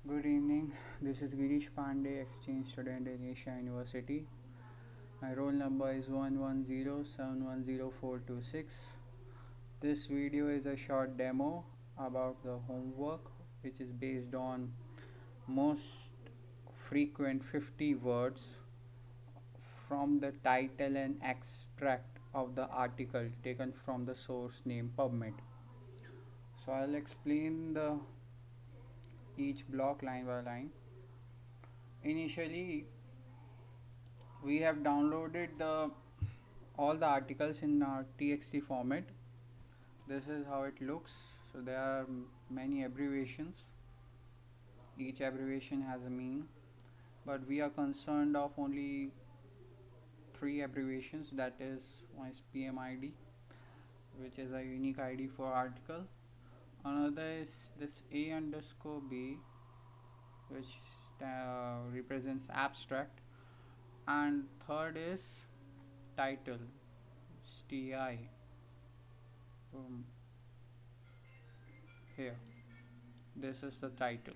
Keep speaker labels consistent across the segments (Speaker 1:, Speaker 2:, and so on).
Speaker 1: Good evening. This is Girish Pandey, exchange student in Asia University. My roll number is 110710426. This video is a short demo about the homework which is based on most frequent 50 words from the title and extract of the article taken from the source name PubMed. So I'll explain the each block line by line. Initially, we have downloaded all the articles in txt format. This is how it looks. So there are many abbreviations. Each abbreviation has a meaning, but we are concerned of only three abbreviations. That is, one is pmid, which is a unique id for article. Another is this a underscore b, which represents abstract. And third is title, ti. um, Here, this is the title.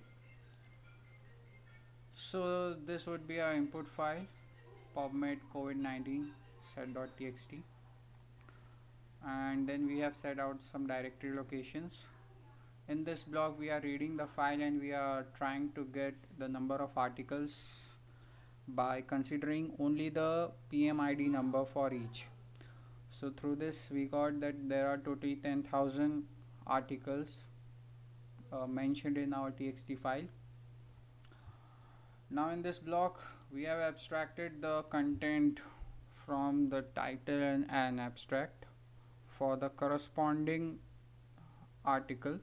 Speaker 1: So this would be our input file, PubMed COVID-19 set.txt, and then we have set out some directory locations. In this block, we are reading the file and we are trying to get the number of articles by considering only the PMID number for each. So through this, we got that there are totally 10,000 articles mentioned in our txt file. Now in this block, we have abstracted the content from the title and an abstract for the corresponding article.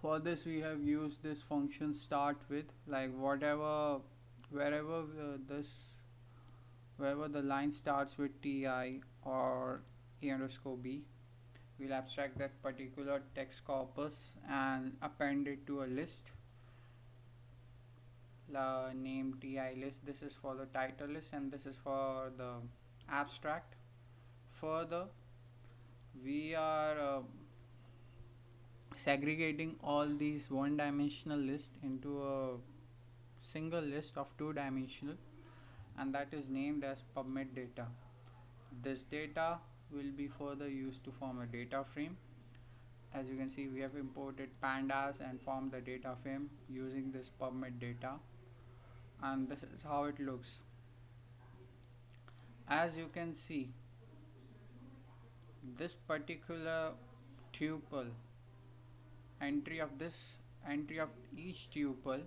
Speaker 1: For this, we have used this function start with, like wherever wherever the line starts with ti or a underscore b, we'll abstract that particular text corpus and append it to a list name ti list. This is for the title list and this is for the abstract. Further, we are segregating all these one dimensional list into a single list of two dimensional, and that is named as PubMed data. This data will be further used to form a data frame. As you can see, we have imported pandas and formed the data frame using this PubMed data, and this is how it looks. As you can see, this particular tuple, entry of each tuple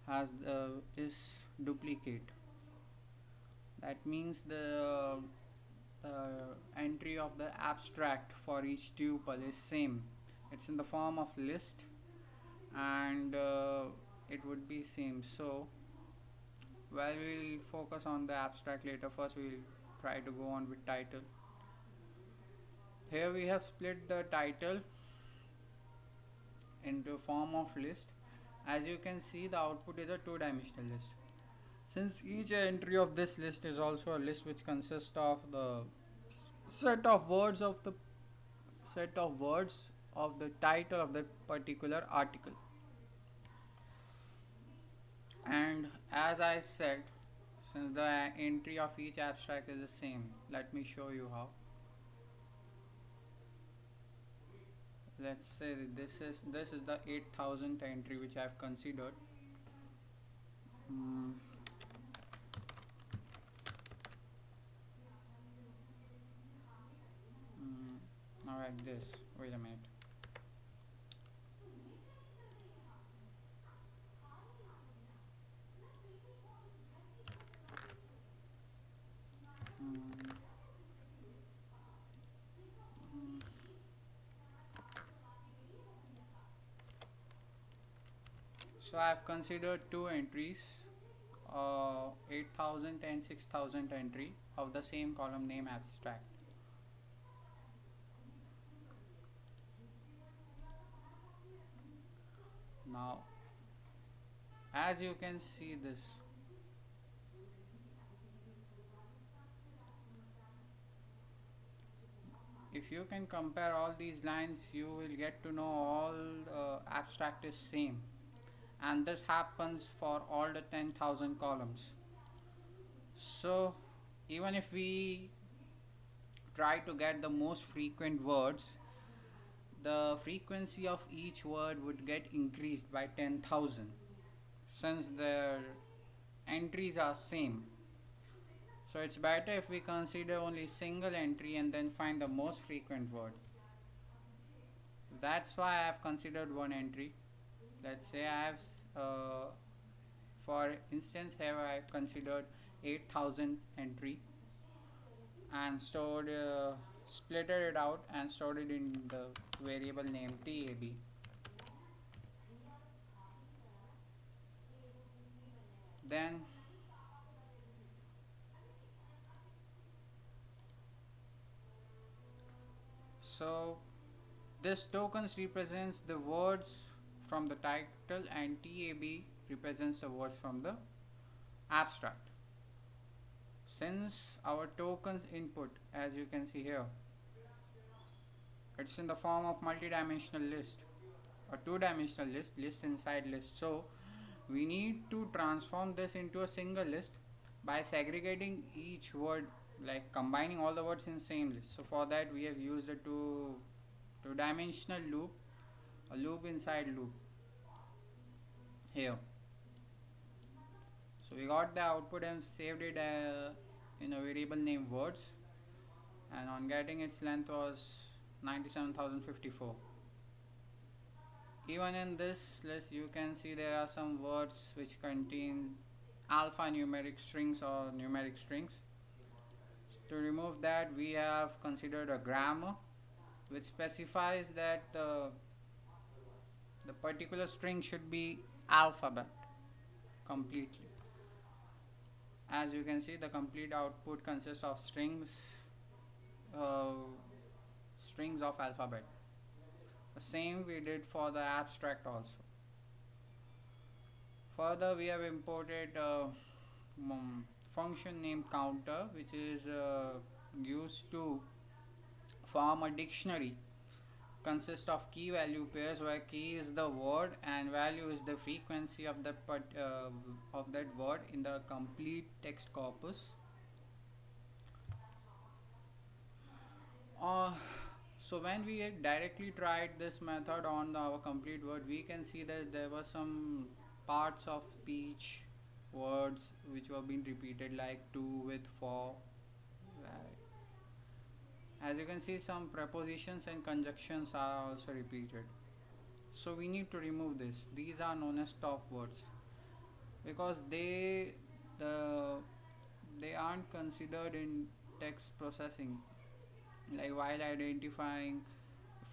Speaker 1: has is duplicate. That means the entry of the abstract for each tuple is same. It's in the form of list, and it would be same. So while we'll focus on the abstract later, first we'll try to go on with title. Here we have split the title into form of list. As you can see, the output is a two-dimensional list. Since each entry of this list is also a list which consists of the set of words of the title of that particular article. And as I said, since the entry of each abstract is the same, let me show you how. Let's say this is the 8,000th entry which I have considered. Now like this. Wait a minute. So I have considered two entries, 8,000 and 6,000 entry of the same column name abstract. Now, as you can see this, if you can compare all these lines, you will get to know all abstract is same. and this happens for all the 10,000 columns. So even if we try to get the most frequent words, the frequency of each word would get increased by 10,000 since their entries are same. So it's better if we consider only single entry and then find the most frequent word. That's why I have considered one entry. Let's say I have, for instance, here I have considered 8,000 entry and splitted it out and stored it in the variable name tab. Then so this tokens represents the words from the title and tab represents the words from the abstract. Since our tokens input, as you can see here, it's in the form of multi-dimensional list or two-dimensional list inside list. So we need to transform this into a single list by segregating each word, like combining all the words in same list. So for that we have used a two-dimensional loop, a loop inside loop here. So we got the output and saved it in a variable named words, and on getting its length was 97,054. Even in this list you can see there are some words which contain alphanumeric strings or numeric strings. To remove that, we have considered a grammar which specifies that the particular string should be alphabet completely. As you can see, the complete output consists of uh, strings of alphabet. The same we did for the abstract also. Further, we have imported a function named counter, which is used to form a dictionary. Consists of key value pairs, where key is the word and value is the frequency of of that word in the complete text corpus. Uh, so when we had directly tried this method on our complete word, we can see that there were some parts of speech words which were being repeated, like to, with, for. As you can see, some prepositions and conjunctions are also repeated. So we need to remove this. These are known as stop words because they aren't considered in text processing, like while identifying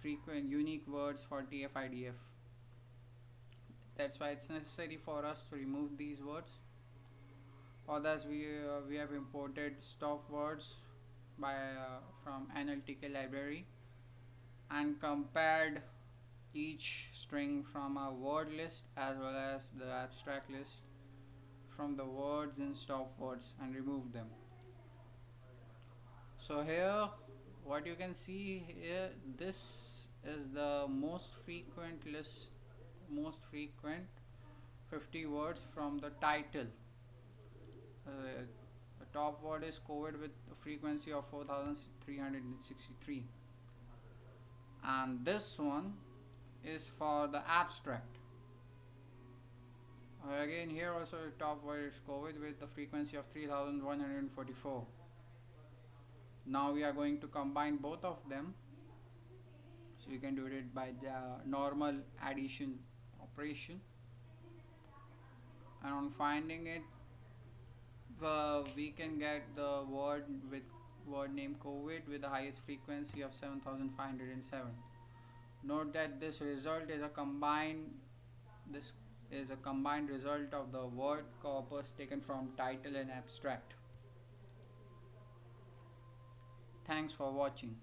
Speaker 1: frequent unique words for TF-IDF. That's why it's necessary for us to remove these words. Others we have imported stop words from analytical library and compared each string from a word list as well as the abstract list from the words in stop words and remove them. So here what you can see here, this is the most frequent 50 words from the title. The top word is COVID with a frequency of 4,363, and this one is for the abstract. Again, here also the top word is COVID with the frequency of 3,144. Now we are going to combine both of them, so you can do it by the normal addition operation, and on finding it, we can get the word name COVID with the highest frequency of 7,507. Note that this is a combined result of the word corpus taken from title and abstract. Thanks for watching.